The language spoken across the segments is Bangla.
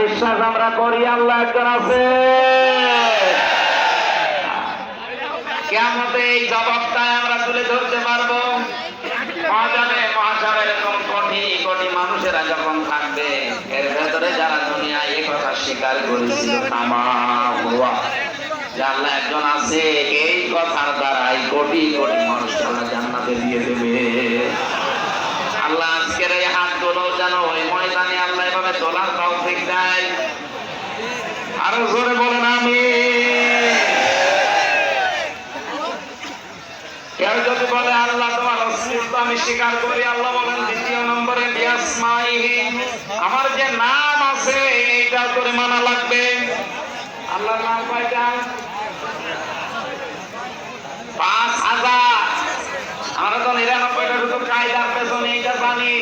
বিশ্বাস আমরা করি আল্লাহ একজন আছে। কিয়ামতে এই জবাবটা আমরা তুলে ধরতে পারবো। মহাজানে মহাজানে এরকম কোটি কোটি মানুষেরা যখন থাকবে, এর ভেতরে যারা দুনিয়ায় এই কথা স্বীকার করেছিল যে আল্লাহ একজন আছে, এই কথার দ্বারাই কোটি কোটি মানুষ আল্লাহ জান্নাতে দিয়ে দেবে। আল্লাহ আজকের এই হাতগুলো যেন ওই ময়দানে আল্লাহ এভাবে তোলার তৌফিক দেয়। আরো জোরে বলেন আমিন। কেউ যদি বলে আল্লাহ তোমার অস্তিত্ব আমি স্বীকার করি, আল্লাহ বলেন দ্বিতীয় নম্বরে বিয়াসমাইহি, আমার যে নাম আছে এইটা করে মানা লাগবে। আল্লাহর নাম কয়টা? ৫,০০০। আমরা তো ৯৯টা শুধু কায়দার পেছনে এইটা জানি।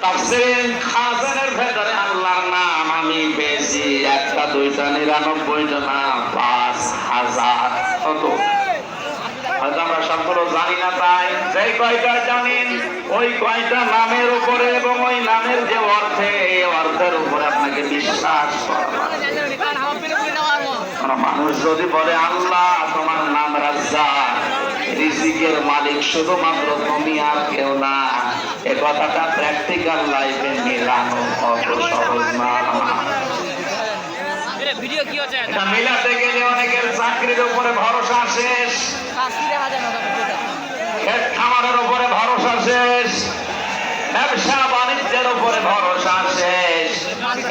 তাফসীরে খাজানের ভেতরে আল্লাহর নাম আমি পেয়েছি ১টা ২টা ৯৯টা না, ৫,০০০। কত? হয়তো আমরা সবগুলো জানি না, তাই যেই কয়টা জানেন ওই কয়টা নামের উপরে এবং ওই নামের যে অর্থে, এই অর্থের উপরে আপনাকে বিশ্বাস করা লাগবে। মানুষ যদি বলে আল্লাহ তোমার নাম রাজ্জাক, রিজিকের মালিক শুধুমাত্র তুমি আর কেউ না, এ কথাটা প্র্যাকটিক্যাল লাইফে মেলানো অত সহজ না। এটা মেলাতে গেলে অনেকের চাকরির উপরে ভরসা শেষ, ক্ষেত খামারের উপরে ভরসা শেষ, ব্যবসা বাণিজ্যের উপরে ভরসা শেষ।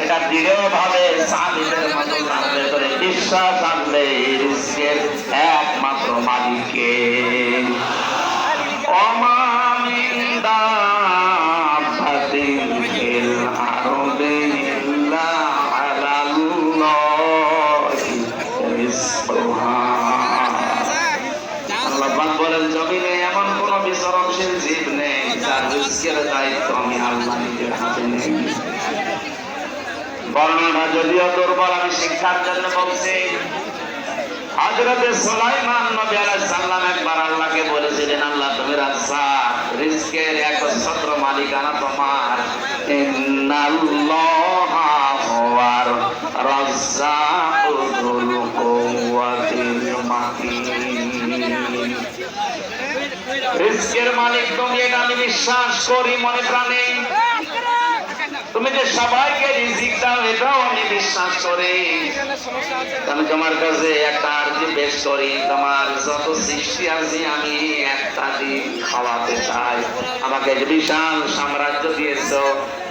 এটা দৃঢ়ভাবে সাবিতের মতো ভেতরে বিশ্বাস আনলে রিজিকের একমাত্র মালিককে। ওমা মিন দাব্বাতিন ফিল আরদি ইল্লা আলাল্লাহি রিজকুহা। আল্লাহ পাক বলেন জমিনে এমন কোন বিচরণশীল জীব নেই যার রিজকের দায়িত্ব আমি আল্লাহ নিজের হাতে নেই। বর্ণনা যদিও দুর্বল, আমি শিক্ষার জন্য বলছি। হযরতে সুলাইমান নবী আলাইহিস সালাম একবার আল্লাহকে বলেছিলেন, আল্লাহ তুমি রাজ্জাক, রিজকের একচ্ছত্র মালিকানা তোমার। ইন্নাল্লাহা হুয়ার রাজ্জাকু যুল কুওয়াতিল মাতিন। রিজকের মালিক তুমি, এটা আমি বিশ্বাস করি মনে প্রাণে। তুমি যে সবাইকে রিজিক দাও এটাও আমি বিশ্বাস করি। আমি তোমার কাছে একটা আরজি পেশ করি, তোমার যত সৃষ্টি আছে আমি একটা দিন খাওয়াতে চাই। আমাকে বিশাল সাম্রাজ্য দিয়েছো,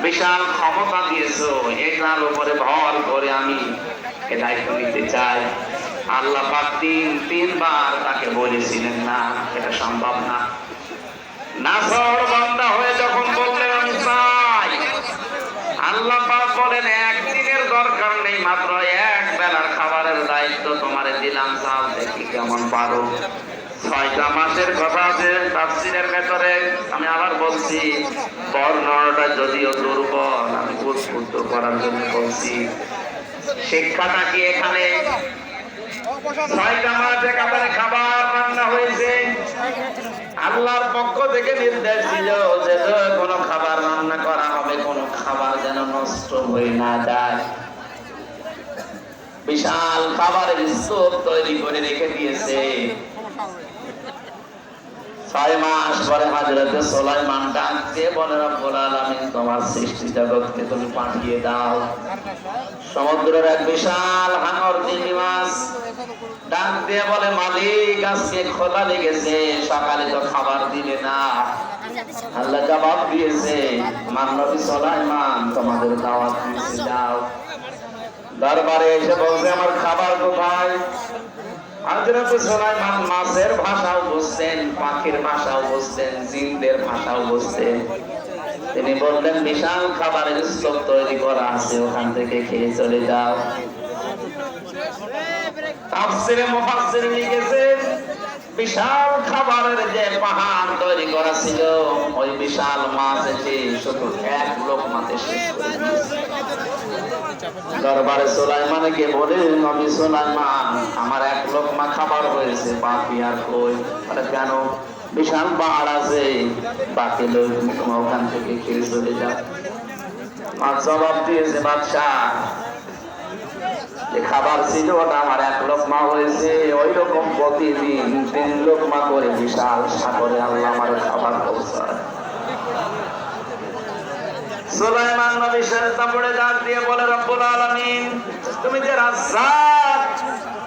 বিশাল ক্ষমতা দিয়েছো, এটার উপরে ভর করে আমি এ দায়িত্ব নিতে চাই। আল্লাহ পাক তিনবার তাকে বলেছিলেন না, এটা সম্ভব না। নাফর বান্দা হয়ে যখন বললেন আমি চাই, আল্লাহ পাক বলেন একদিনের দরকার নেই, মাত্র এক বেলার খাবারের দায়িত্ব তোমারে দিলাম, চাও দেখি কেমন পারো। ৬টা মাসের কথা আছে তাফসীরের ভেতরে। আমি আবার বলছি, বর্ণনাটা যদিও দুর্বল, আমি উদ্বুদ্ধ করার জন্য বলছি। শিক্ষাটা কি এখানে? ৬টা মাস একেবারে খাবার রান্না হয়েছে। আল্লাহর পক্ষ থেকে নির্দেশ ছিল যে কোনো খাবার রান্না করা হবে, কোনো খাবার যেন নষ্ট হয়ে না যায়। বিশাল খাবারের স্তূপ তৈরি করে রেখে দিয়েছে। ৬ মাস পরে হযরতে সুলাইমান ডাক দিয়ে বলে, রব্বুল আলামিন তোমার সৃষ্টি জগৎকে তুমি পাঠিয়ে দাও। সমুদ্রের এক বিশাল হাঙর চিংড়ি মাছ ডাক দিয়ে বলে, মালিক আজকে খোলা লেগেছে, সকালে তো খাবার দিলে না। আল্লাহ জবাব দিয়েছে, আমার নবী সুলাইমান তোমাদের দাওয়াত দিয়েছে, যাও। দরবারে এসে বলছে আমার খাবার কোথায়? হযরতে সুলাইমান মাছের ভাষাও বুঝতেন, পাখির ভাষাও বুঝতেন, জিনদের ভাষাও বুঝতেন। তিনি বললেন বিশাল খাবারের স্তূপ তৈরি করা আছে, ওখান থেকে খেয়ে চলে যাও। তাফসীরে মুফাসসির লিখেছেন বিশাল খাবারের যে পাহাড় তৈরি করা ছিল, ওই বিশাল মাছ এসে শুধু এক লোকমাতে শেষ করে দিয়েছে। দরবারে সুলাইমানকে বলে, নবী সুলাইমান আমার এক লোকমা খাবার হয়েছে, বাকি আর কই? বলে কেন? বিশাল পাহাড় আছে, বাকি লোক ওখান থেকে খেয়ে চলে যায়। জবাব দিয়েছে বাদশাহ, যে খাবার ছিল ওটা আমার 1 লোকমা হয়েছে, ওই রকম প্রতিদিন 3 লোকমা করে বিশাল সাগরে আল্লাহ আমার খাবার পৌঁছায়। সুলাইমান নবী সেজদা পড়ে ডাক দিয়ে বলে, রব্বুল আলামিন, তুমি যে রাজ্জাক,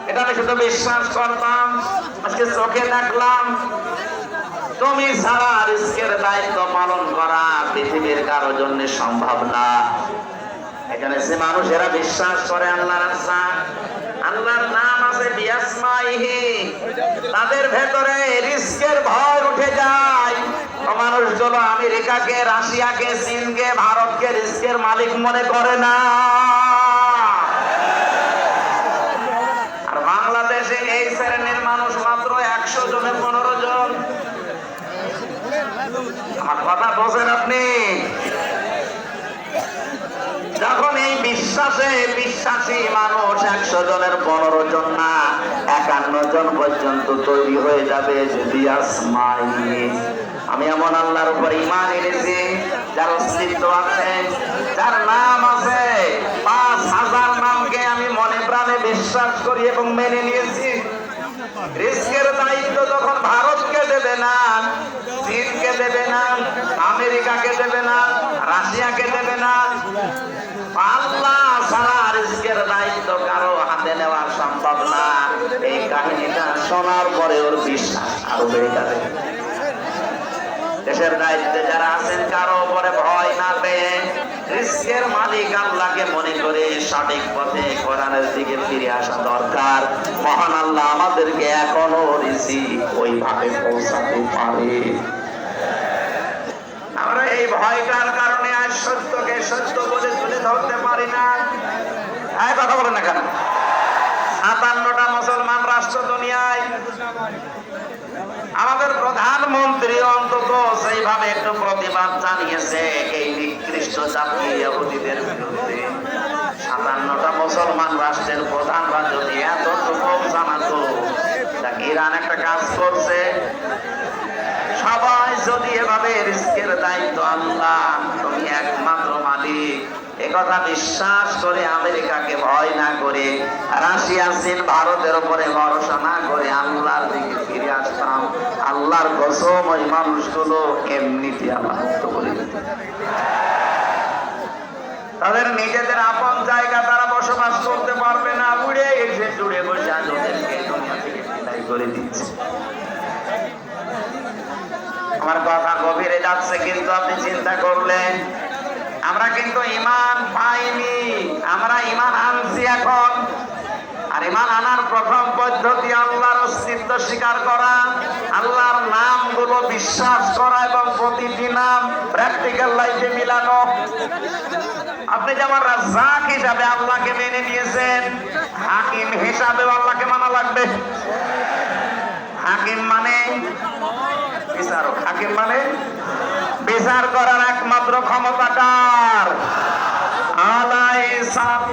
এটা আমি শুধু বিশ্বাস করতাম, আজকে চোখে দেখলাম। তুমি ছাড়া রিজকের দায়িত্ব পালন করা পৃথিবীর কারোর জন্য সম্ভব না। এখানে যে মানুষেরা বিশ্বাস করে আল্লাহ রাজ্জাক, আল্লাহর নাম আছে বিআসমাইহি, তাদের ভেতরে রিজকের ভয় উঠে যায়। ও মানুষগুলো আমেরিকাকে, রাশিয়াকে, চীনকে, ভারতকে রিজকের মালিক মনে করে না। আর বাংলাদেশে এই শ্রেণীর মানুষ মাত্র 100 জনে 15 জন। আমার কথা বোঝেন আপনি? যখন এই বিশ্বাসে বিশ্বাসী মানুষ 100 জনের 15 জন না 51 জন পর্যন্ত তৈরি হয়ে যাবে, যদি আসমাই, আমি এমন আল্লাহর উপর ঈমান এনেছি যার অস্তিত্ব আছে, যার নাম আছে, 5000 নামকে আমি মনে প্রাণে বিশ্বাস করি এবং মেনে নিয়েছি। রিজকের দায়িত্ব যখন ভারতকে দেবে না, চীনকে দেবে না, আমেরিকাকে দেবে না, রাশিয়াকে দেবে না, আল্লাহ ছাড়া রিজকের দায়িত্ব কারো হাতে নেওয়া সম্ভব না। এই কাহিনীটা শোনার পরে ওর বিশ্বাস আরো বেড়ে যাবে। দেশের দায়িত্বে যারা আছেন কারো উপরে ভয় না পেয়ে রিজকের মালিক আল্লাহকে মনে করে সঠিক পথে কোরআনের দিকে ফিরে আসা দরকার। মহান আল্লাহ আমাদেরকে এখনো রিজিক ওইভাবে পৌঁছাতে পারে। আমরা এই ভয়টার কারণে আজ সত্যকে সত্য বলে তুলে ধরতে পারি না। কথা বলেন না কেন? 57টা মুসলমান রাষ্ট্র দুনিয়ায়, আমাদের প্রধানমন্ত্রী অন্তত সেইভাবে একটু প্রতিবাদ জানিয়েছে এই নিকৃষ্ট জাতি ইহুদিদের বিরুদ্ধে। 57টা মুসলমান রাষ্ট্রের প্রধানরা যদি এতটুকু জানাতো, ইরান একটা কাজ করছে, সবাই যদি এভাবে রিজকের দায়িত্ব আল্লাহ, তুমি একমাত্র মালিক, একথা বিশ্বাস করে আমেরিকাকে ভয় না করে, রাশিয়া, চীন, ভারতের উপরে ভরসা না করে আল্লাহর দিকে ফিরে আসতাম, আল্লাহর কসম ওই মানুষগুলো এমনিতে আল্লাহ মুক্ত করে দিত। তাদের নিজেদের আপন জায়গা তারা বসবাস করতে পারবে না, উড়ে এসে জুড়ে বসে আজ ওদেরকে দুনিয়া থেকে বিদায় করে দিচ্ছে। আমার কথা গভীরে যাচ্ছে, কিন্তু আপনি চিন্তা করলেন আমরা কিন্তু ঈমান পাইনি, আমরা ঈমান আনছি এখন। আর ঈমান আনার প্রথম পদ্ধতি আল্লাহর অস্তিত্ব স্বীকার করা, আল্লাহর নামগুলো বিশ্বাস করা এবং প্রতিটি নাম প্র্যাকটিক্যাল লাইফে মিলানো। আপনি যেমন রাজ্জাক হিসাবে আল্লাহকে মেনে নিয়েছেন, হাকিম হিসাবে আল্লাহকে মানা লাগবে। হাকিম মানে বিচারক, হাকিম মানে বিচার করার একমাত্র ক্ষমতাকার। আলাইহিস সালাম